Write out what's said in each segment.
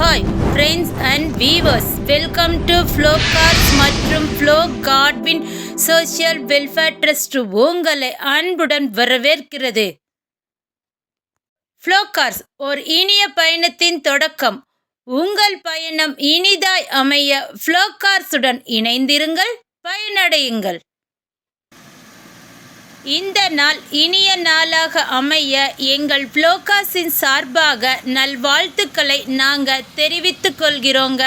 Hi friends and viewers, welcome to Flow Cars மற்றும் Flow Godwin social welfare trust உங்களை அன்புடன் வரவேற்கிறது. Flow cars ஒரு இனிய பயணத்தின் தொடக்கம். உங்கள் பயணம் இனிதாய் அமைய ஃப்ளோ கார்ஸுடன் இணைந்திருங்கள், பயனடையுங்கள். இந்த நாள் இனிய நாளாக அமைய எங்கள் ஃப்ளோ கார்ஸின் சார்பாக நல்வாழ்த்துக்களை நாங்கள் தெரிவித்துக் கொள்கிறோங்க.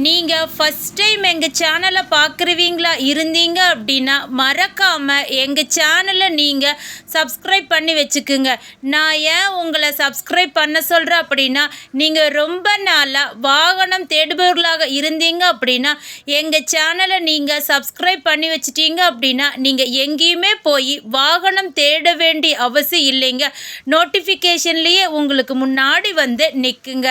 நீங்கள் ஃபஸ்ட் டைம் எங்கள் சேனலை பார்க்குறவீங்களா இருந்தீங்க அப்படின்னா மறக்காமல் எங்கள் சேனலை நீங்கள் சப்ஸ்கிரைப் பண்ணி வச்சுக்குங்க. நான் ஏன் உங்களை சப்ஸ்கிரைப் பண்ண சொல்கிறேன் அப்படின்னா, நீங்கள் ரொம்ப நாளாக வாகனம் தேடுபவர்களாக இருந்தீங்க அப்படின்னா எங்கள் சேனலை நீங்கள் சப்ஸ்கிரைப் பண்ணி வச்சிட்டீங்க அப்படின்னா நீங்கள் எங்கேயுமே போய் வாகனம் தேட வேண்டிய அவசியம் இல்லைங்க. நோட்டிஃபிகேஷன்லேயே உங்களுக்கு முன்னாடி வந்து நிற்குங்க.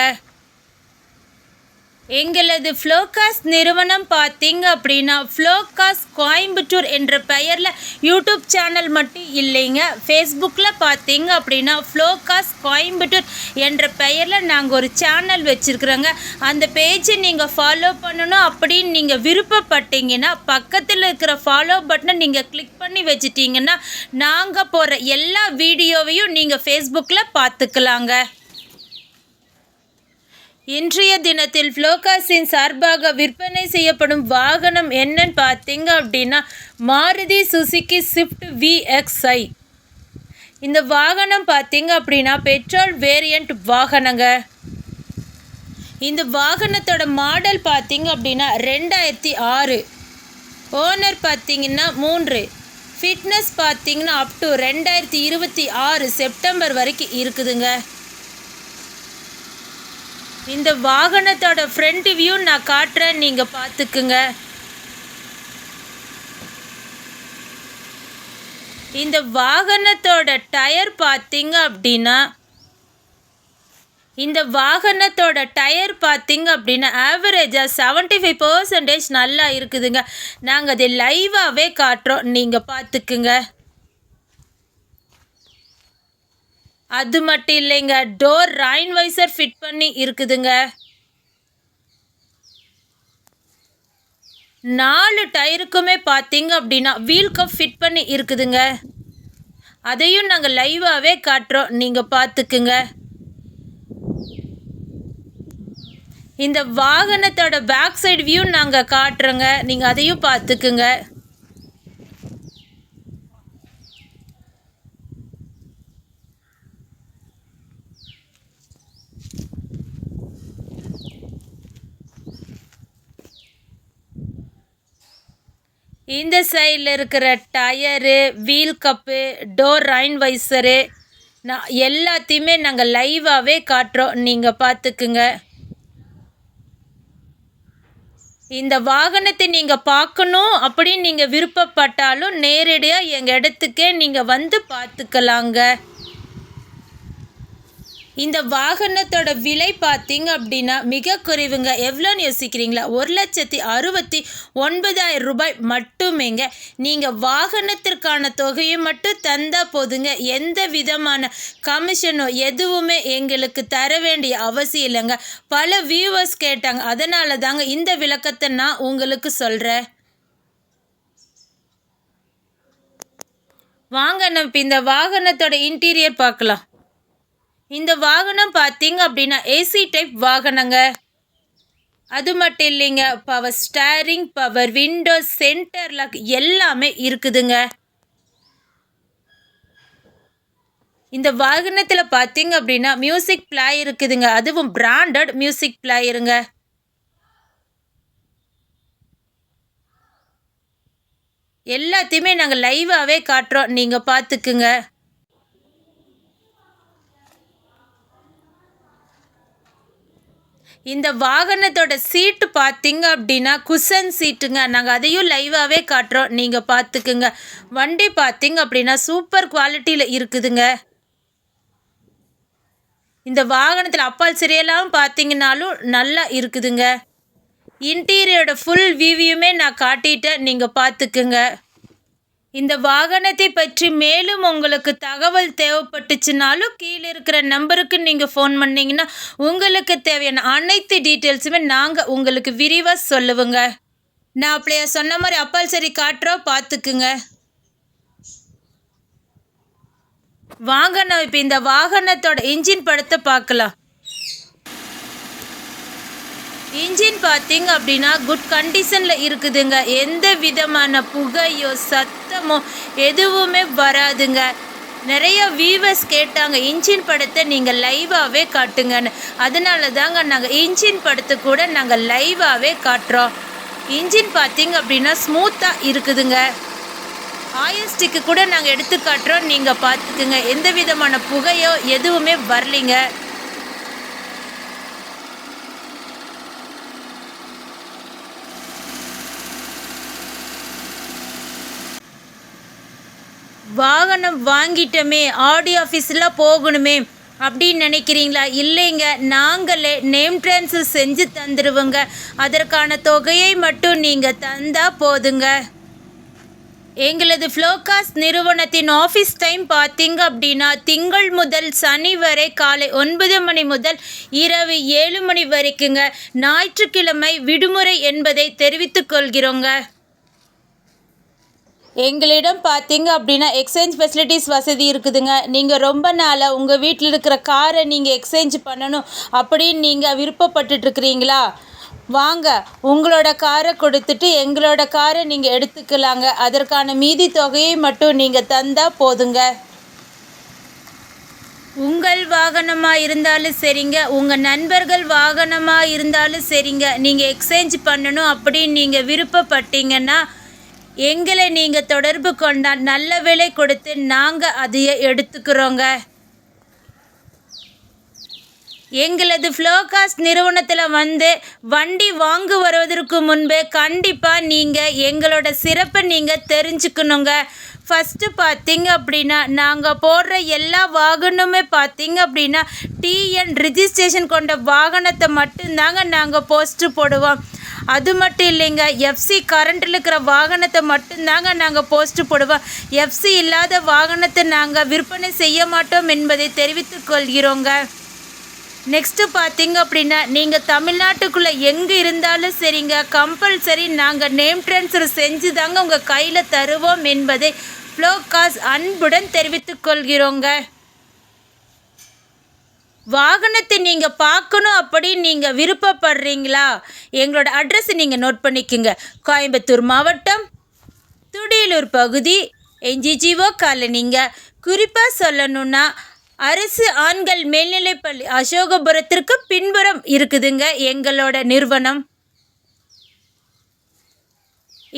எங்களது ஃப்ளோ கார்ஸ் நிறுவனம் பார்த்தீங்க அப்படின்னா ஃப்ளோ கார்ஸ் கோயம்புத்தூர் என்ற பெயரில் யூடியூப் சேனல் மட்டும் இல்லைங்க. ஃபேஸ்புக்கில் பார்த்தீங்க அப்படின்னா ஃப்ளோ கார்ஸ் கோயம்புத்தூர் என்ற பெயரில் நாங்கள் ஒரு சேனல் வச்சுருக்குறோங்க. அந்த பேஜை நீங்கள் ஃபாலோ பண்ணணும் அப்படின்னு நீங்கள் விருப்பப்பட்டீங்கன்னா பக்கத்தில் இருக்கிற ஃபாலோ பட்டனை நீங்கள் கிளிக் பண்ணி வச்சிட்டிங்கன்னா நாங்கள் போகிற எல்லா வீடியோவையும் நீங்கள் ஃபேஸ்புக்கில் பார்த்துக்கலாங்க. இன்றைய தினத்தில் ஃப்ளோ கார்ஸின் சார்பாக விற்பனை செய்யப்படும் வாகனம் என்னன்னு பார்த்தீங்க அப்படின்னா மாருதி சுசுகி ஸ்விஃப்ட் VXi. இந்த வாகனம் பார்த்தீங்க அப்படின்னா பெட்ரோல் வேரியண்ட் வாகனங்க. இந்த வாகனத்தோட மாடல் பார்த்தீங்க அப்படின்னா 2006. ஓனர் பார்த்தீங்கன்னா 3. ஃபிட்னஸ் பார்த்தீங்கன்னா அப் டு 2026 செப்டம்பர் வரைக்கும் இருக்குதுங்க. இந்த வாகனத்தோட ஃப்ரண்ட் வியூ நான் காட்டுறேன், நீங்கள் பார்த்துக்குங்க. இந்த வாகனத்தோட டயர் பார்த்தீங்க அப்படின்னா ஆவரேஜாக 75% நல்லா இருக்குதுங்க. நாங்கள் அதை லைவாகவே காட்டுறோம், நீங்கள் பார்த்துக்குங்க. அது மட்டும் இல்லைங்க, டோர் ராயின் வைசர் ஃபிட் பண்ணி இருக்குதுங்க. 4 டயருக்குமே பார்த்தீங்க அப்படின்னா வீல் கப் ஃபிட் பண்ணி இருக்குதுங்க. அதையும் நாங்கள் லைவாகவே காட்டுறோம், நீங்கள் பார்த்துக்குங்க. இந்த வாகனத்தோட பேக் சைடு வியூ நாங்கள் காட்டுறோங்க, நீங்கள் அதையும் பார்த்துக்குங்க. இந்த சைடில் இருக்கிற tyre, wheel cup, door rain visor எல்லாத்தையுமே நாங்கள் லைவாகவே காட்டுறோம், நீங்கள் பார்த்துக்குங்க. இந்த வாகனத்தை நீங்கள் பார்க்கணும் அப்படின்னு நீங்கள் விருப்பப்பட்டாலும் நேரடியாக எங்கள் இடத்துக்கே நீங்கள் வந்து பார்த்துக்கலாங்க. இந்த வாகனத்தோட விலை பார்த்தீங்க அப்படின்னா மிக குறைவுங்க. எவ்வளோன்னு யோசிக்கிறீங்களா? 1,69,000 ரூபாய் மட்டுமேங்க. நீங்கள் வாகனத்திற்கான தொகையை மட்டும் தந்தால் போதுங்க. எந்த விதமான கமிஷனோ எதுவுமே எங்களுக்கு தர வேண்டிய அவசியம் இல்லைங்க. பல வியூவர்ஸ் கேட்டாங்க, அதனால தாங்க இந்த விளக்கத்தை நான் உங்களுக்கு சொல்கிறேன். வாங்க நம்ம இந்த வாகனத்தோட இன்டீரியர் பார்க்கலாம். இந்த வாகனம் பார்த்தீங்க அப்படின்னா ஏசி டைப் வாகனங்க. அது மட்டும் இல்லைங்க, power steering, power window, centre lock எல்லாமே இருக்குதுங்க. இந்த வாகனத்தில் பார்த்தீங்க அப்படின்னா மியூசிக் பிளேயர் இருக்குதுங்க. அதுவும் பிராண்டட் மியூசிக் பிளேயருங்க. எல்லாத்தையுமே நாங்கள் லைவாகவே காட்டுறோம், நீங்கள் பார்த்துக்குங்க. இந்த வாகனத்தோட சீட்டு பார்த்தீங்க அப்படின்னா குஷன் சீட்டுங்க. நாங்கள் அதையும் லைவாகவே காட்டுறோம், நீங்கள் பார்த்துக்குங்க. வண்டி பார்த்தீங்க அப்படின்னா சூப்பர் குவாலிட்டியில் இருக்குதுங்க. இந்த வாகனத்தில் அப்பால் சரியெல்லாம் பார்த்தீங்கன்னாலும் நல்லா இருக்குதுங்க. இன்டீரியரோட ஃபுல் வியூவையுமே நான் காட்டிட்டேன், நீங்கள் பார்த்துக்குங்க. இந்த வாகனத்தை பற்றி மேலும் உங்களுக்கு தகவல் தேவைப்பட்டுச்சுனாலும் கீழே இருக்கிற நம்பருக்கு நீங்கள் ஃபோன் பண்ணிங்கன்னா உங்களுக்கு தேவையான அனைத்து டீட்டெயில்ஸுமே நாங்கள் உங்களுக்கு விரிவாக சொல்லுவோங்க. நான் அப்படியே சொன்ன மாதிரி அப்பால் சரி காட்டுறோம், பார்த்துக்குங்க. வாங்க நம்ம இப்போ இந்த வாகனத்தோட இன்ஜின் படத்தை பார்க்கலாம். இன்ஜின் பார்த்தீங்க அப்படின்னா குட் கண்டிஷனில் இருக்குதுங்க. எந்த விதமான புகையோ சத்தமோ எதுவுமே வராதுங்க. நிறைய வியூவர்ஸ் கேட்டாங்க இன்ஜின் படத்தை நீங்கள் லைவாகவே காட்டுங்கன்னு. அதனால தாங்க நாங்கள் இன்ஜின் படத்தை கூட நாங்கள் லைவாகவே காட்டுறோம். இன்ஜின் பார்த்தீங்க அப்படின்னா ஸ்மூத்தாக இருக்குதுங்க. ஆயில் ஸ்டிக்கு கூட நாங்கள் எடுத்து காட்டுறோம், நீங்கள் பார்த்துக்குங்க. எந்த விதமான புகையோ எதுவுமே வரலிங்க. வாகனம் வாங்கிட்டோமே ஆடி ஆஃபீஸில் போகணுமே அப்படின்னு நினைக்கிறீங்களா? இல்லைங்க, நாங்களே நேம் ட்ரான்ஸ்ஃபர் செஞ்சு தந்துடுவோங்க. அதற்கான தொகையை மட்டும் நீங்கள் தந்தால் போதுங்க. எங்களது ஃப்ளோகாஸ் நிறுவனத்தின் ஆஃபீஸ் டைம் பார்த்தீங்க அப்படின்னா திங்கள் முதல் சனி வரை காலை 9 மணி முதல் இரவு 7 மணி வரைக்குங்க. ஞாயிற்றுக்கிழமை விடுமுறை என்பதை தெரிவித்துக் கொள்கிறோங்க. எங்களிடம் பார்த்தீங்க அப்படின்னா எக்ஸ்சேஞ்ச் ஃபெசிலிட்டிஸ் வசதி இருக்குதுங்க. நீங்கள் ரொம்ப நாளாக உங்கள் வீட்டில் இருக்கிற காரை நீங்கள் எக்ஸ்சேஞ்ச் பண்ணணும் அப்படின்னு நீங்கள் விருப்பப்பட்டுருக்கிறீங்களா? வாங்க, உங்களோட காரை கொடுத்துட்டு எங்களோட காரை நீங்கள் எடுத்துக்கலாங்க. அதற்கான மீதி தொகையை மட்டும் நீங்கள் தந்தால் போதுங்க. உங்கள் வாகனமாக இருந்தாலும் சரிங்க, உங்கள் நண்பர்கள் வாகனமாக இருந்தாலும் சரிங்க, நீங்கள் எக்ஸ்சேஞ்ச் பண்ணணும் அப்படின்னு நீங்கள் விருப்பப்பட்டீங்கன்னா எங்களை நீங்கள் தொடர்பு கொண்டால் நல்ல விலை கொடுத்து நாங்கள் அதையே எடுத்துக்கிறோங்க. எங்களது ஃப்ளோகாஸ் நிறுவனத்தில் வண்டி வாங்க வருவதற்கு முன்பே கண்டிப்பாக நீங்கள் எங்களோட சிறப்பை நீங்கள் தெரிஞ்சுக்கணுங்க. ஃபஸ்ட்டு பார்த்தீங்க அப்படின்னா நாங்கள் போடுற எல்லா வாகனமுமே பார்த்தீங்க அப்படின்னா டிஎன் ரிஜிஸ்ட்ரேஷன் கொண்ட வாகனத்தை மட்டும்தாங்க நாங்கள் போஸ்ட்டு போடுவோம். அது மட்டும் இல்லைங்க, எஃப்சி கரண்ட்டில் இருக்கிற வாகனத்தை மட்டும்தாங்க நாங்கள் போஸ்ட்டு போடுவோம். எஃப்சி இல்லாத வாகனத்தை நாங்கள் விற்பனை செய்ய மாட்டோம் என்பதை தெரிவித்துக் கொள்கிறோங்க. நெக்ஸ்ட்டு பார்த்தீங்க அப்படின்னா நீங்கள் தமிழ்நாட்டுக்குள்ளே எங்கே இருந்தாலும் சரிங்க, கம்பல்சரி நாங்கள் நேம் ட்ரான்ஸ்ஃபர் செஞ்சு தாங்க உங்கள் கையில் தருவோம் என்பதை ஃப்ளோகாஸ் அன்புடன் தெரிவித்துக் கொள்கிறோங்க. வாகனத்தை நீங்கள் பார்க்கணும் அப்படின்னு நீங்கள் விருப்பப்படுறீங்களா? எங்களோட அட்ரஸ் நீங்கள் நோட் பண்ணிக்கோங்க. கோயம்புத்தூர் மாவட்டம், துடியலூர் பகுதி, என்ஜிஜிஓ காலனிங்க. குறிப்பாக சொல்லணுன்னா அரசு ஆண்கள் மேல்நிலைப்பள்ளி அசோகபுரத்திற்கு பின்புறம் இருக்குதுங்க எங்களோட நிறுவனம்.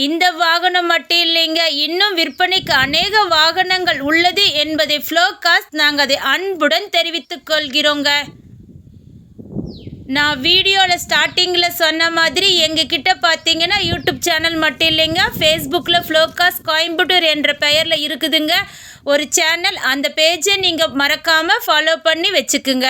இந்த வாகனம் மட்டும் இல்லைங்க, இன்னும் விற்பனைக்கு அநேக வாகனங்கள் உள்ளது என்பதை ஃப்ளோகாஸ் நாங்கள் அதை அன்புடன் தெரிவித்துக் கொள்கிறோங்க. நான் வீடியோவில் ஸ்டார்டிங்கில் சொன்ன மாதிரி எங்ககிட்ட பார்த்தீங்கன்னா யூடியூப் சேனல் மட்டும் இல்லைங்க, ஃபேஸ்புக்கில் ஃப்ளோகாஸ் கோயம்புத்தூர் என்ற பெயரில் இருக்குதுங்க ஒரு சேனல். அந்த பேஜை நீங்கள் மறக்காமல் ஃபாலோ பண்ணி வச்சுக்குங்க.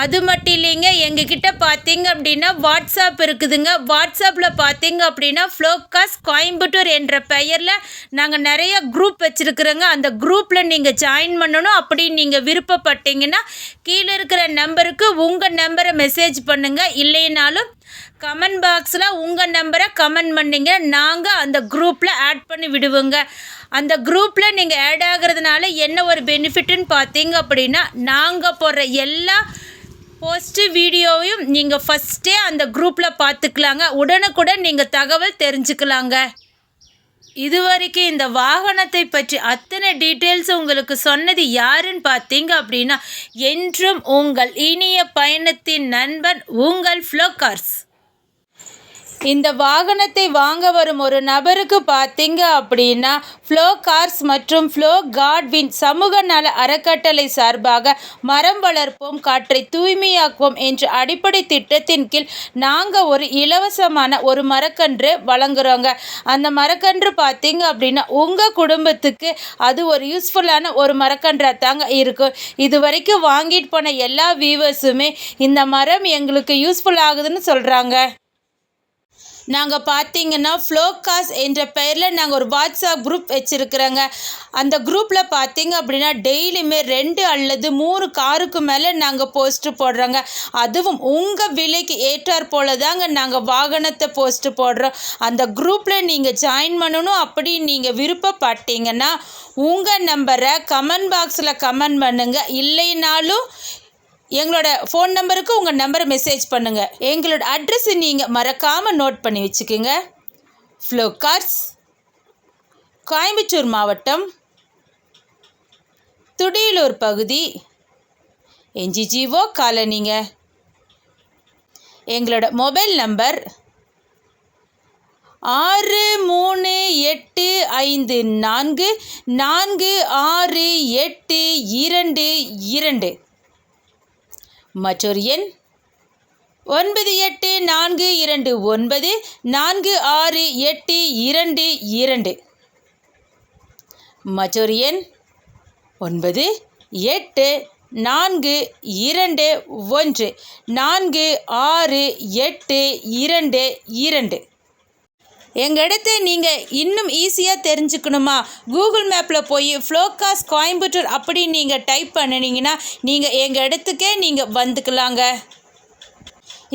அது மட்டும் இல்லைங்க, எங்ககிட்ட பார்த்தீங்க அப்படின்னா வாட்ஸ்அப் இருக்குதுங்க. வாட்ஸ்அப்பில் பார்த்தீங்க அப்படின்னா ஃப்ளோகாஸ் கோயம்புத்தூர் என்ற பெயரில் நாங்கள் நிறைய குரூப் வச்சுருக்குறோங்க. அந்த குரூப்பில் நீங்கள் ஜாயின் பண்ணணும் அப்படின்னு நீங்கள் விருப்பப்பட்டீங்கன்னா கீழே இருக்கிற நம்பருக்கு உங்கள் நம்பரை மெசேஜ் பண்ணுங்கள். இல்லைனாலும் கமெண்ட் பாக்ஸில் உங்கள் நம்பரை கமெண்ட் பண்ணிங்க, நாங்கள் அந்த குரூப்பில் ஆட் பண்ணி விடுவோங்க. அந்த குரூப்பில் நீங்கள் ஆட் ஆகிறதுனால என்ன ஒரு பெனிஃபிட்டுன்னு பார்த்தீங்க அப்படின்னா நாங்கள் போடுற எல்லா போஸ்ட்டு வீடியோவையும் நீங்கள் ஃபஸ்ட்டே அந்த குரூப்பில் பார்த்துக்கலாங்க. உடனுக்குடன் நீங்கள் தகவல் தெரிஞ்சுக்கலாங்க. இது வரைக்கும் இந்த வாகனத்தை பற்றி அத்தனை டீட்டெயில்ஸ் உங்களுக்கு சொன்னது யாருன்னு பார்த்தீங்க அப்படின்னா என்றும் உங்கள் இனிய பயணத்தின் நண்பன் உங்கள் ஃப்ளோகாஸ். இந்த வாகனத்தை வாங்க வரும் ஒரு நபருக்கு பார்த்தீங்க அப்படின்னா ஃப்ளோகாஸ் மற்றும் ஃப்ளோ காட்வின் சமூக நல அறக்கட்டளை சார்பாக மரம் வளர்ப்போம் காற்றை தூய்மையாக்குவோம் என்ற அடிப்படை திட்டத்தின் கீழ் நாங்கள் ஒரு இலவசமான ஒரு மரக்கன்று வழங்குகிறோங்க. அந்த மரக்கன்று பார்த்தீங்க அப்படின்னா உங்கள் குடும்பத்துக்கு அது ஒரு யூஸ்ஃபுல்லான ஒரு மரக்கன்றாக தாங்க இருக்கும். இது வரைக்கும் வாங்கிட்டு போன எல்லா வியூவர்ஸுமே இந்த மரம் எங்களுக்கு யூஸ்ஃபுல் ஆகுதுன்னு சொல்கிறாங்க. நாங்கள் பார்த்தீங்கன்னா ஃப்ளோகாஸ் என்ற பெயரில் நாங்கள் ஒரு வாட்ஸ்அப் குரூப் வச்சுருக்குறோங்க. அந்த குரூப்பில் பார்த்தீங்க அப்படின்னா டெய்லியுமே 2 அல்லது 3 காருக்கு மேலே நாங்கள் போஸ்ட்டு போடுறோங்க. அதுவும் உங்கள் விலைக்கு ஏற்றாற் போல தாங்க நாங்கள் வாகனத்தை போஸ்ட்டு போடுறோம். அந்த குரூப்பில் நீங்கள் ஜாயின் பண்ணணும் அப்படி நீங்கள் விருப்பப்பட்டீங்கன்னா உங்கள் நம்பரை கமெண்ட் பாக்ஸில் கமெண்ட் பண்ணுங்கள். இல்லைனாலும் எங்களோட ஃபோன் நம்பருக்கு உங்கள் நம்பரை மெசேஜ் பண்ணுங்கள். எங்களோட அட்ரஸை நீங்கள் மறக்காமல் நோட் பண்ணி வச்சுக்கோங்க. ஃப்ளோகாஸ், கோயம்புத்தூர் மாவட்டம், துடியலூர் பகுதி, NGGO காலனிங்க. எங்களோட மொபைல் நம்பர் 6345446822. மற்றொரு எண் 9842946822. மற்றொரு எண் 9842146822. எங்கள் இடத்த நீங்கள் இன்னும் ஈஸியாக தெரிஞ்சுக்கணுமா? கூகுள் மேப்பில் போய் ஃப்ளோகாஸ் கோயம்புத்தூர் அப்படி நீங்கள் டைப் பண்ணினீங்கன்னா நீங்கள் எங்கள் இடத்துக்கே நீங்கள் வந்துக்கலாங்க.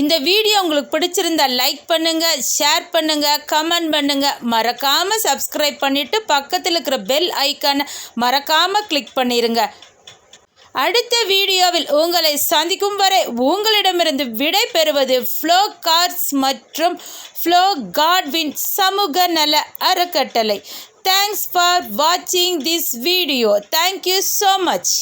இந்த வீடியோ உங்களுக்கு பிடிச்சிருந்தா லைக் பண்ணுங்கள், ஷேர் பண்ணுங்கள், கமெண்ட் பண்ணுங்கள். மறக்காமல் சப்ஸ்கிரைப் பண்ணிவிட்டு பக்கத்தில் இருக்கிற பெல் ஐக்கானை மறக்காமல் கிளிக் பண்ணிடுங்க. அடுத்த வீடியோவில் உங்களை சந்திக்கும் வரை உங்களிடமிருந்து விடை பெறுவது ஃப்ளோகாஸ் மற்றும் ஃப்ளோ காட்வின் சமூக நல அறக்கட்டளை. தேங்க்ஸ் ஃபார் வாட்சிங் this video. Thank you so much.